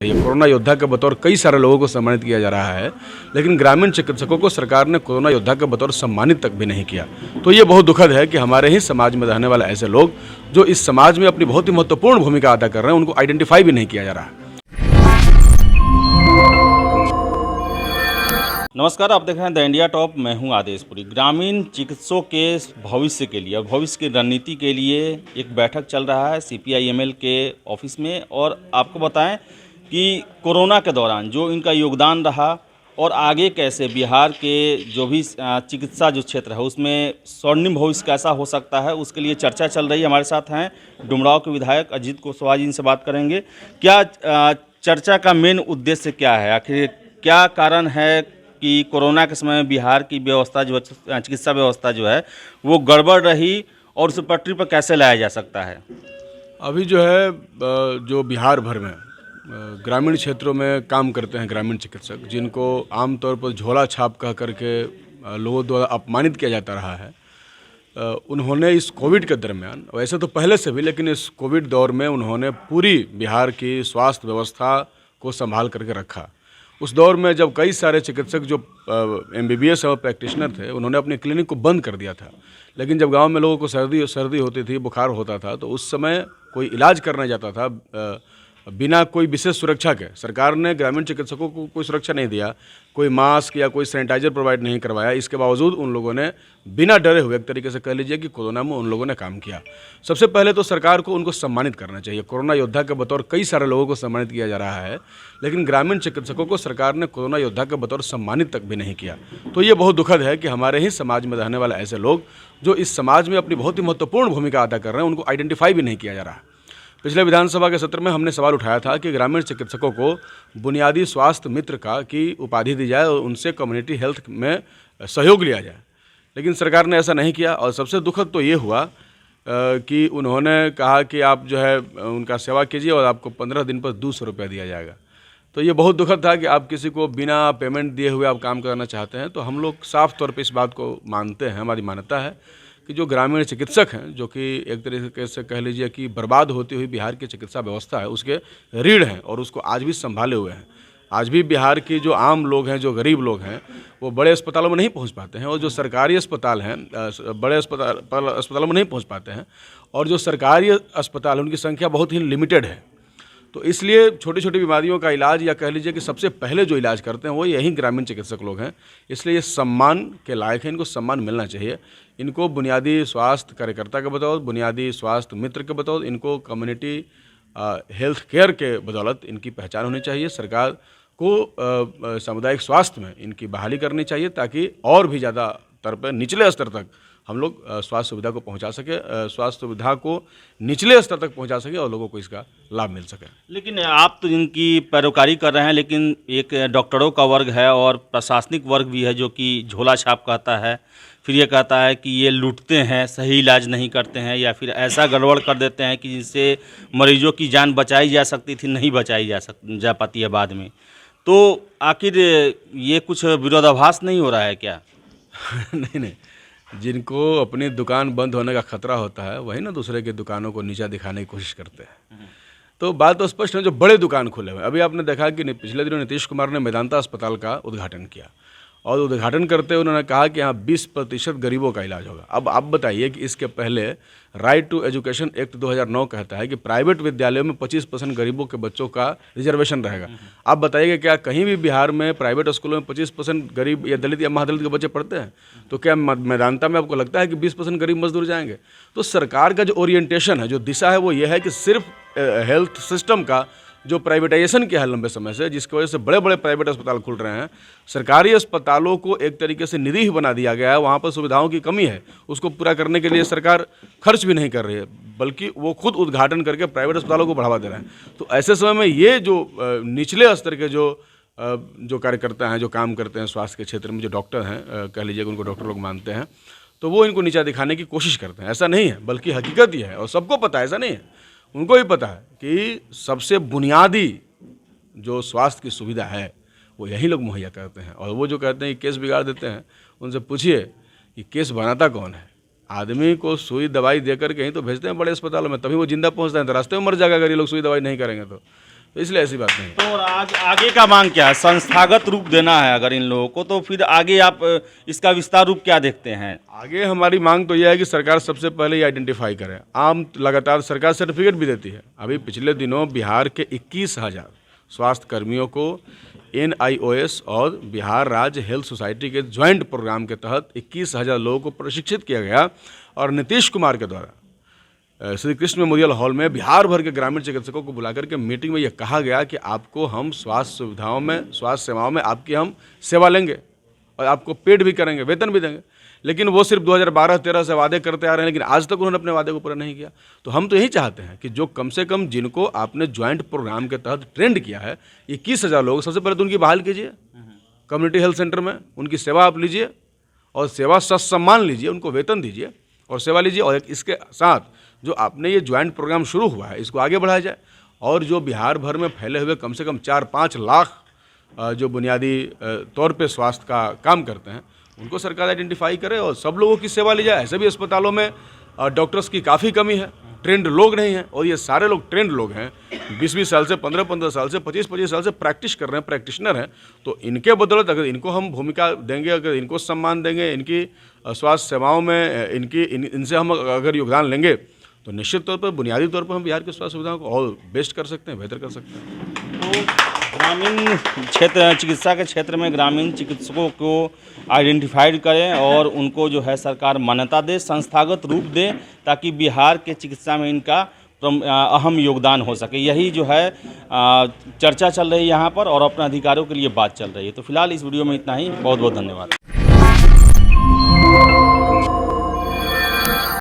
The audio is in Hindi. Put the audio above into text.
ये कोरोना योद्धा के बतौर कई सारे लोगों को सम्मानित किया जा रहा है, लेकिन ग्रामीण चिकित्सकों को सरकार ने कोरोना योद्धा के बतौर सम्मानित तक भी नहीं किया। तो ये बहुत दुखद है कि हमारे ही समाज में रहने वाले ऐसे लोग जो इस समाज में अपनी बहुत ही महत्वपूर्ण भूमिका अदा कर रहे हैं, उनको आइडेंटिफाई भी नहीं किया जा रहा है। नमस्कार, आप देख रहे हैं द इंडिया टॉप। मैं हूं आदेशपुरी। ग्रामीण चिकित्सकों के भविष्य के लिए और भविष्य की रणनीति के लिए एक बैठक चल रहा है CPI-ML के ऑफिस में। और आपको बताएं कि कोरोना के दौरान जो इनका योगदान रहा और आगे कैसे बिहार के जो भी चिकित्सा जो क्षेत्र है उसमें स्वर्णिम भविष्य कैसा हो सकता है, उसके लिए चर्चा चल रही है। हमारे साथ हैं डुमरांव के विधायक अजीत कुशवाहा जी, इनसे बात करेंगे। क्या चर्चा का मेन उद्देश्य क्या है, आखिर क्या कारण है कि कोरोना के समय में बिहार की व्यवस्था जो चिकित्सा व्यवस्था जो है वो गड़बड़ रही और उस पटरी पर कैसे लाया जा सकता है? अभी जो है जो बिहार भर में ग्रामीण क्षेत्रों में काम करते हैं ग्रामीण चिकित्सक, जिनको आमतौर पर झोला छाप कह करके लोगों द्वारा अपमानित किया जाता रहा है, उन्होंने इस कोविड के दरमियान, वैसे तो पहले से भी, लेकिन इस कोविड दौर में उन्होंने पूरी बिहार की स्वास्थ्य व्यवस्था को संभाल करके रखा। उस दौर में जब कई सारे चिकित्सक जो MBBS और प्रैक्टिशनर थे, उन्होंने अपने क्लिनिक को बंद कर दिया था। लेकिन जब गांव में लोगों को सर्दी होती थी, बुखार होता था, तो उस समय कोई इलाज करने जाता था बिना कोई विशेष सुरक्षा के। सरकार ने ग्रामीण चिकित्सकों को कोई सुरक्षा नहीं दिया, कोई मास्क या कोई सैनिटाइजर प्रोवाइड नहीं करवाया। इसके बावजूद उन लोगों ने बिना डरे हुए, एक तरीके से कह लीजिए कि कोरोना में उन लोगों ने काम किया। सबसे पहले तो सरकार को उनको सम्मानित करना चाहिए। कोरोना योद्धा के बतौर कई सारे लोगों को सम्मानित किया जा रहा है, लेकिन ग्रामीण चिकित्सकों को सरकार ने कोरोना योद्धा के बतौर सम्मानित तक भी नहीं किया। तो ये बहुत दुखद है कि हमारे ही समाज में रहने वाले ऐसे लोग जो इस समाज में अपनी बहुत ही महत्वपूर्ण भूमिका अदा कर रहे हैं, उनको आइडेंटिफाई भी नहीं किया जा रहा। पिछले विधानसभा के सत्र में हमने सवाल उठाया था कि ग्रामीण चिकित्सकों को बुनियादी स्वास्थ्य मित्र का की उपाधि दी जाए और उनसे कम्युनिटी हेल्थ में सहयोग लिया जाए, लेकिन सरकार ने ऐसा नहीं किया। और सबसे दुखद तो ये हुआ कि उन्होंने कहा कि आप जो है उनका सेवा कीजिए और आपको 15 दिन पर 200 रुपया दिया जाएगा। तो ये बहुत दुखद था कि आप किसी को बिना पेमेंट दिए हुए आप काम करना चाहते हैं। तो हम लोग साफ तौर पे इस बात को मानते हैं, हमारी मान्यता है कि जो ग्रामीण चिकित्सक हैं, जो कि एक तरीके से कह लीजिए कि बर्बाद होती हुई बिहार की चिकित्सा व्यवस्था है, उसके रीढ़ हैं और उसको आज भी संभाले हुए हैं। आज भी बिहार की जो आम लोग हैं, जो गरीब लोग हैं, वो बड़े अस्पतालों में नहीं पहुंच पाते हैं, और जो सरकारी अस्पताल हैं, बड़े अस्पतालों में नहीं पहुंच पाते हैं, और जो सरकारी अस्पताल उनकी संख्या बहुत ही लिमिटेड है। तो इसलिए छोटी छोटी बीमारियों का इलाज, या कह लीजिए कि सबसे पहले जो इलाज करते हैं वो यही ग्रामीण चिकित्सक लोग हैं। इसलिए ये सम्मान के लायक है, इनको सम्मान मिलना चाहिए। इनको बुनियादी स्वास्थ्य कार्यकर्ता के बतौर, बुनियादी स्वास्थ्य मित्र के बतौर, इनको कम्युनिटी हेल्थ केयर के बदौलत इनकी पहचान होनी चाहिए। सरकार को सामुदायिक स्वास्थ्य में इनकी बहाली करनी चाहिए, ताकि और भी ज़्यादा स्तर पर, निचले स्तर तक हम लोग स्वास्थ्य सुविधा को पहुंचा सके, स्वास्थ्य सुविधा को निचले स्तर तक पहुंचा सके और लोगों को इसका लाभ मिल सके। लेकिन आप तो इनकी पैरोकारी कर रहे हैं, लेकिन एक डॉक्टरों का वर्ग है और प्रशासनिक वर्ग भी है जो कि झोला छाप कहता है, फिर ये कहता है कि ये लूटते हैं, सही इलाज नहीं करते हैं, या फिर ऐसा गड़बड़ कर देते हैं कि जिससे मरीजों की जान बचाई जा सकती थी नहीं बचाई जा पाती है बाद में। तो आखिर ये कुछ विरोधाभास नहीं हो रहा है क्या? नहीं, जिनको अपनी दुकान बंद होने का खतरा होता है, वही ना दूसरे की दुकानों को नीचा दिखाने की कोशिश करते हैं। तो बात तो स्पष्ट है, जो बड़े दुकान खुले हुए, अभी आपने देखा कि पिछले दिनों नीतीश कुमार ने मेदांता अस्पताल का उद्घाटन किया, और उद्घाटन करते हुए उन्होंने कहा कि यहाँ 20% गरीबों का इलाज होगा। अब आप बताइए कि इसके पहले राइट टू एजुकेशन एक्ट 2009 कहता है कि प्राइवेट विद्यालयों में 25% गरीबों के बच्चों का रिजर्वेशन रहेगा। आप बताइए क्या कहीं भी बिहार में प्राइवेट स्कूलों में 25% गरीब या दलित या महादलित के बच्चे पढ़ते हैं? तो क्या मेदांता में आपको लगता है कि 20% गरीब मजदूर जाएंगे? तो सरकार का जो ओरिएंटेशन है, जो दिशा है, वो ये है कि सिर्फ हेल्थ सिस्टम का जो प्राइवेटाइजेशन किया है लंबे समय से, जिसकी वजह से बड़े बड़े प्राइवेट अस्पताल खुल रहे हैं, सरकारी अस्पतालों को एक तरीके से निरीह बना दिया गया है। वहाँ पर सुविधाओं की कमी है, उसको पूरा करने के लिए सरकार खर्च भी नहीं कर रही है, बल्कि वो खुद उद्घाटन करके प्राइवेट अस्पतालों को बढ़ावा दे रहे हैं। तो ऐसे समय में ये जो निचले स्तर के जो कार्यकर्ता हैं, जो काम करते हैं स्वास्थ्य के क्षेत्र में, जो डॉक्टर हैं, कह लीजिए उनको डॉक्टर लोग मानते हैं, तो वो इनको नीचा दिखाने की कोशिश करते हैं। ऐसा नहीं है, बल्कि हकीकत ये है, और सबको पता है, ऐसा नहीं है, उनको भी पता है कि सबसे बुनियादी जो स्वास्थ्य की सुविधा है वो यही लोग मुहैया करते हैं। और वो जो कहते हैं कि केस बिगाड़ देते हैं, उनसे पूछिए कि केस बनाता कौन है? आदमी को सुई दवाई दे करके ही तो भेजते हैं बड़े अस्पतालों में, तभी वो जिंदा पहुंचता है। तो रास्ते में मर जाएगा अगर ये लोग सुई दवाई नहीं करेंगे तो। तो इसलिए ऐसी बात नहीं है। तो और आज आगे का मांग क्या है? संस्थागत रूप देना है अगर इन लोगों को, तो फिर आगे आप इसका विस्तार रूप क्या देखते हैं? आगे हमारी मांग तो यह है कि सरकार सबसे पहले ये आइडेंटिफाई करे। आम लगातार सरकार सर्टिफिकेट भी देती है। अभी पिछले दिनों बिहार के 21,000 स्वास्थ्य कर्मियों को NIOS और बिहार राज्य हेल्थ सोसाइटी के ज्वाइंट प्रोग्राम के तहत 21,000 लोगों को प्रशिक्षित किया गया और नीतीश कुमार के द्वारा श्री कृष्ण मेमोरियल हॉल में बिहार भर के ग्रामीण चिकित्सकों को बुलाकर के मीटिंग में यह कहा गया कि आपको हम स्वास्थ्य सुविधाओं में, स्वास्थ्य सेवाओं में आपकी हम सेवा लेंगे और आपको पेड भी करेंगे, वेतन भी देंगे। लेकिन वो सिर्फ 2012-13 से वादे करते आ रहे हैं, लेकिन आज तक उन्होंने अपने वादे को पूरा नहीं किया। तो हम तो यही चाहते हैं कि जो कम से कम जिनको आपने ज्वाइंट प्रोग्राम के तहत ट्रेंड किया है 21,000 लोग, सबसे पहले तो उनकी बहाल कीजिए कम्युनिटी हेल्थ सेंटर में, उनकी सेवा आप लीजिए और सेवा सत्सम्मान लीजिए, उनको वेतन दीजिए और सेवा लीजिए। और इसके साथ जो आपने ये ज्वाइंट प्रोग्राम शुरू हुआ है इसको आगे बढ़ाया जाए और जो बिहार भर में फैले हुए कम से कम 4-5 लाख जो बुनियादी तौर पे स्वास्थ्य का काम करते हैं उनको सरकार आइडेंटिफाई करे और सब लोगों की सेवा ली जाए। ऐसे भी अस्पतालों में डॉक्टर्स की काफ़ी कमी है, ट्रेंड लोग नहीं हैं और ये सारे लोग ट्रेंड लोग हैं, 20-20 साल से, 15-15 साल से, 25-25 साल से प्रैक्टिस कर रहे हैं, प्रैक्टिशनर हैं। तो इनके बदौलत अगर इनको हम भूमिका देंगे, अगर इनको सम्मान देंगे, इनकी स्वास्थ्य सेवाओं में इनसे हम अगर योगदान लेंगे तो निश्चित तौर पर बुनियादी तौर पर हम बिहार के स्वास्थ्य सुविधाओं को और बेस्ट कर सकते हैं, बेहतर कर सकते हैं। तो ग्रामीण क्षेत्र, चिकित्सा के क्षेत्र में ग्रामीण चिकित्सकों को आइडेंटिफाइड करें और उनको जो है सरकार मान्यता दे, संस्थागत रूप दे, ताकि बिहार के चिकित्सा में इनका अहम योगदान हो सके। यही जो है चर्चा चल रही है यहाँ पर और अपने अधिकारों के लिए बात चल रही है। तो फिलहाल इस वीडियो में इतना ही। बहुत बहुत धन्यवाद।